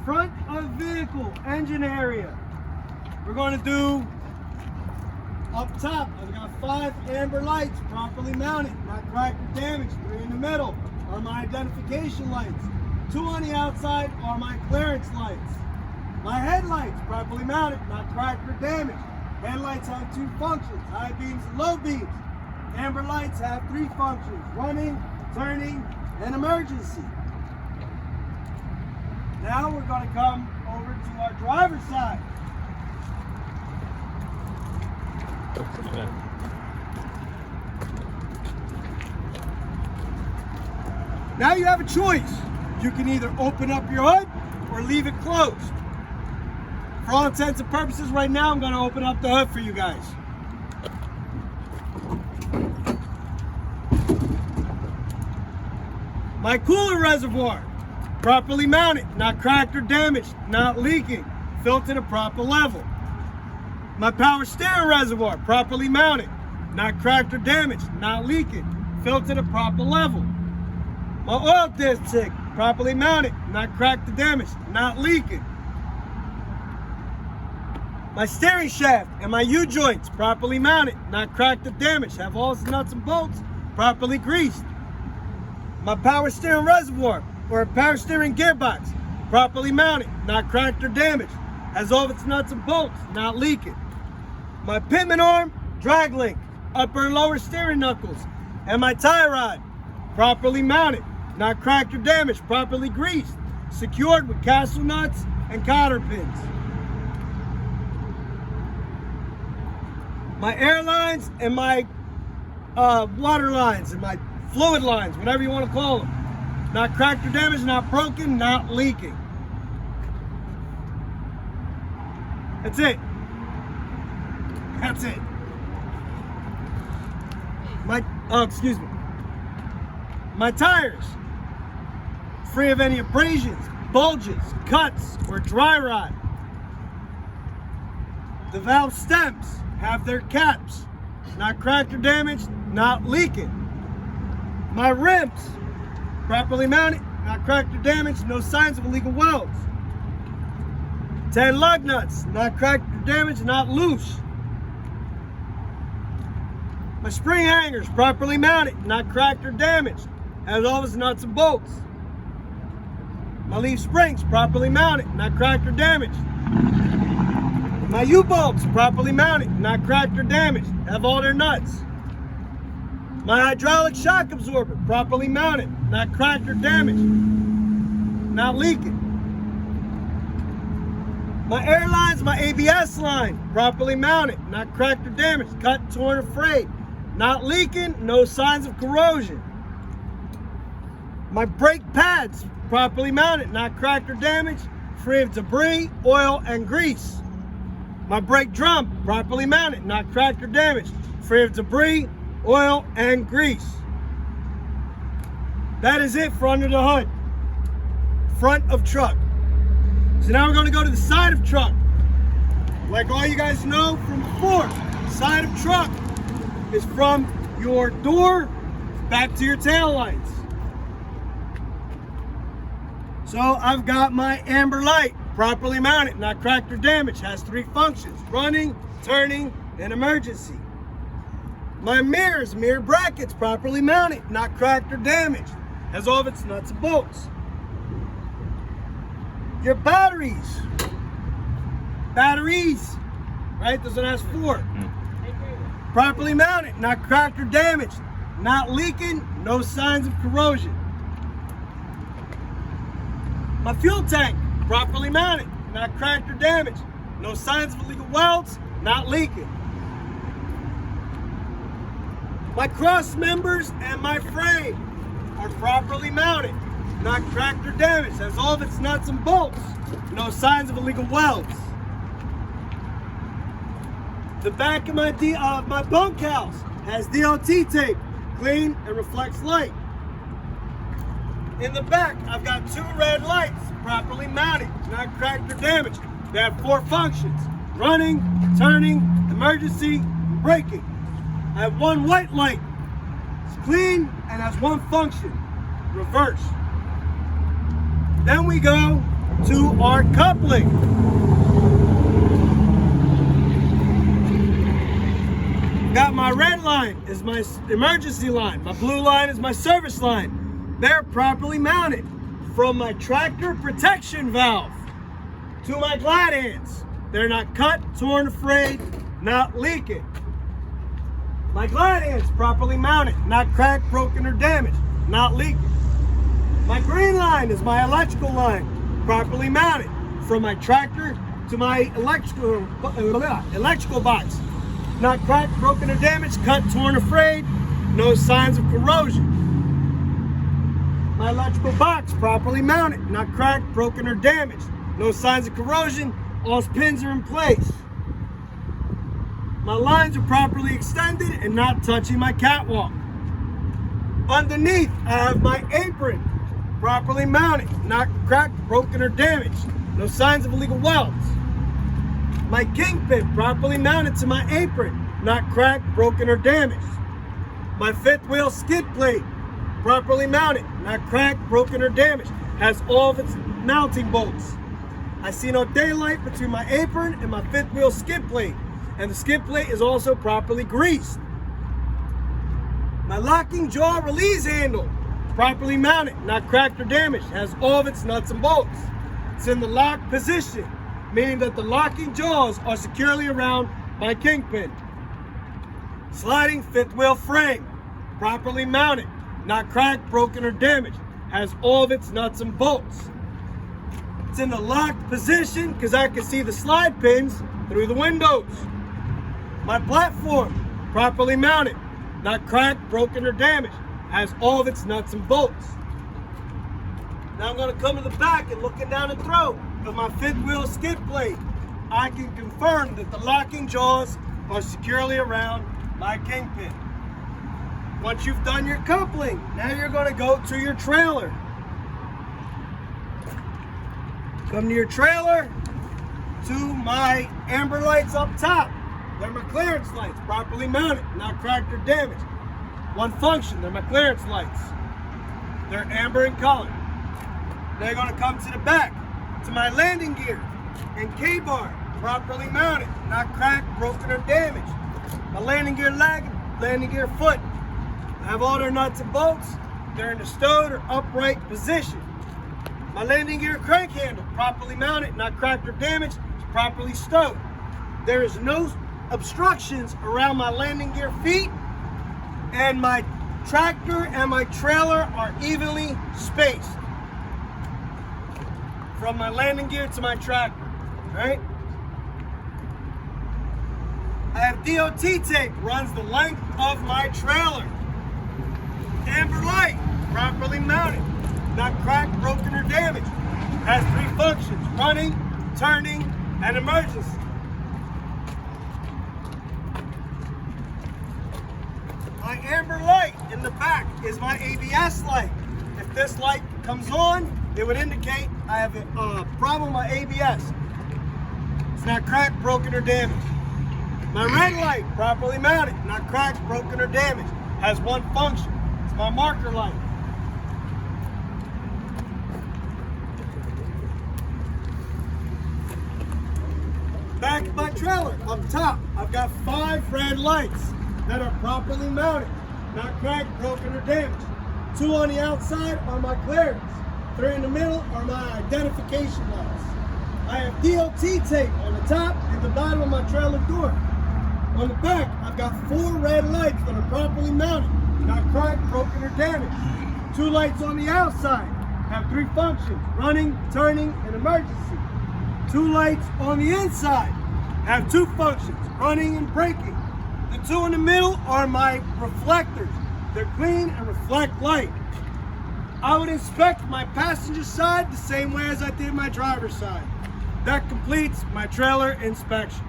Front of vehicle, engine area. We're going to do up top. I've got 5 amber lights properly mounted, not cracked or damaged. 3 in the middle are my identification lights. 2 on the outside are my clearance lights. My headlights properly mounted, not cracked or damaged. Headlights have 2 functions, high beams and low beams. Amber lights have 3 functions, running, turning, and emergency. Now we're going to come over to our driver's side. Now you have a choice. You can either open up your hood or leave it closed. For all intents and purposes, right now I'm going to open up the hood for you guys. My cooler reservoir, properly mounted, not cracked or damaged, not leaking, filled to the proper level. My power steering reservoir, properly mounted, not cracked or damaged, not leaking, filled to the proper level. My oil dish tank, properly mounted, not cracked or damaged, not leaking. My steering shaft and my U-joints, properly mounted, not cracked or damaged, have all its nuts and bolts properly greased. My power steering reservoir, or power steering gearbox, properly mounted, not cracked or damaged, has all of its nuts and bolts, not leaking. My pitman arm, drag link, upper and lower steering knuckles, and my tie rod, properly mounted, not cracked or damaged, properly greased, secured with castle nuts and cotter pins. My air lines and my water lines and my fluid lines, whatever you want to call them. Not cracked or damaged, not broken, not leaking. That's it. That's it. Excuse me. My tires, free of any abrasions, bulges, cuts, or dry rot. The valve stems have their caps, not cracked or damaged, not leaking. My rims, properly mounted, not cracked or damaged, no signs of illegal welds. 10 lug nuts, not cracked or damaged, not loose. My spring hangers, properly mounted, not cracked or damaged, has all its nuts and bolts. My leaf springs, properly mounted, not cracked or damaged. My U-bolts, properly mounted, not cracked or damaged, have all their nuts. My hydraulic shock absorber, properly mounted, not cracked or damaged, not leaking. My air lines, my ABS line, properly mounted, not cracked or damaged, cut, torn, or frayed, not leaking, no signs of corrosion. My brake pads, properly mounted, not cracked or damaged, free of debris, oil, and grease. My brake drum, properly mounted, not cracked or damaged, free of debris, oil, and grease. That is it for under the hood, front of truck. So now we're going to go to the side of truck. Like all you guys know from before, side of truck is from your door back to your tail lights. So I've got my amber light, properly mounted, not cracked or damaged, has 3 functions, running, turning, and emergency. My mirrors, mirror brackets, properly mounted, not cracked or damaged, has all of its nuts and bolts. Your batteries, right, this one has 4. Properly mounted, not cracked or damaged, not leaking, no signs of corrosion. My fuel tank, properly mounted, not cracked or damaged, no signs of illegal welds, not leaking. My cross members and my frame are properly mounted, not cracked or damaged, has all of its nuts and bolts, no signs of illegal welds. The back of my bunkhouse has DOT tape, clean and reflects light. In the back, I've got 2 red lights, properly mounted, not cracked or damaged. They have 4 functions: running, turning, emergency, and braking. I have 1 white light. It's clean and has 1 function: reverse. Then we go to our coupling. Got my red line is my emergency line. My blue line is my service line. They're properly mounted from my tractor protection valve to my glad hands. They're not cut, torn, frayed, not leaking. My glad hands properly mounted, not cracked, broken, or damaged, not leaking. My green line is my electrical line, properly mounted from my tractor to my electrical box. Not cracked, broken, or damaged, cut, torn, or frayed, no signs of corrosion. My electrical box properly mounted, not cracked, broken, or damaged, no signs of corrosion, all pins are in place. My lines are properly extended and not touching my catwalk. Underneath, I have my apron properly mounted, not cracked, broken, or damaged, no signs of illegal welds. My kingpin properly mounted to my apron, not cracked, broken, or damaged. My fifth wheel skid plate properly mounted, not cracked, broken, or damaged, has all of its mounting bolts. I see no daylight between my apron and my fifth wheel skid plate, and the skid plate is also properly greased. My locking jaw release handle properly mounted, not cracked or damaged, has all of its nuts and bolts. It's in the lock position, meaning that the locking jaws are securely around my kingpin. Sliding fifth wheel frame, properly mounted, not cracked, broken, or damaged, has all of its nuts and bolts. It's in the locked position because I can see the slide pins through the windows. My platform, properly mounted, not cracked, broken, or damaged, has all of its nuts and bolts. Now I'm going to come to the back and looking down the throat of my fifth wheel skid plate, I can confirm that the locking jaws are securely around my kingpin. Once you've done your coupling, now you're going to go to your trailer. Come to your trailer, to my amber lights up top. They're my clearance lights, properly mounted, not cracked or damaged. One function, they're my clearance lights. They're amber in color. They're going to come to the back, to my landing gear and K-bar, properly mounted, not cracked, broken, or damaged. My landing gear leg, landing gear foot, I have all their nuts and bolts. They're in the stowed or upright position. My landing gear crank handle, properly mounted, not cracked or damaged, it's properly stowed. There is no obstructions around my landing gear feet, and my tractor and my trailer are evenly spaced from my landing gear to my tractor, right? I have DOT tape, runs the length of my trailer. Amber light, properly mounted, not cracked, broken, or damaged. Has three functions: running, turning, and emergency. My amber light in the back is my ABS light. If this light comes on, it would indicate I have a problem with my ABS. It's not cracked, broken, or damaged. My red light, properly mounted, not cracked, broken, or damaged. Has one function. It's my marker light. Back of my trailer, up top, I've got 5 red lights that are properly mounted, not cracked, broken, or damaged. 2 on the outside are my clearance. 3 in the middle are my identification lights. I have DOT tape on the top and the bottom of my trailer door. On the back, I've got 4 red lights that are properly mounted, not cracked, broken, or damaged. 2 lights on the outside have 3 functions: running, turning, and emergency. 2 lights on the inside have 2 functions: running and braking. The 2 in the middle are my reflectors. They're clean and reflect light. I would inspect my passenger side the same way as I did my driver's side. That completes my trailer inspection.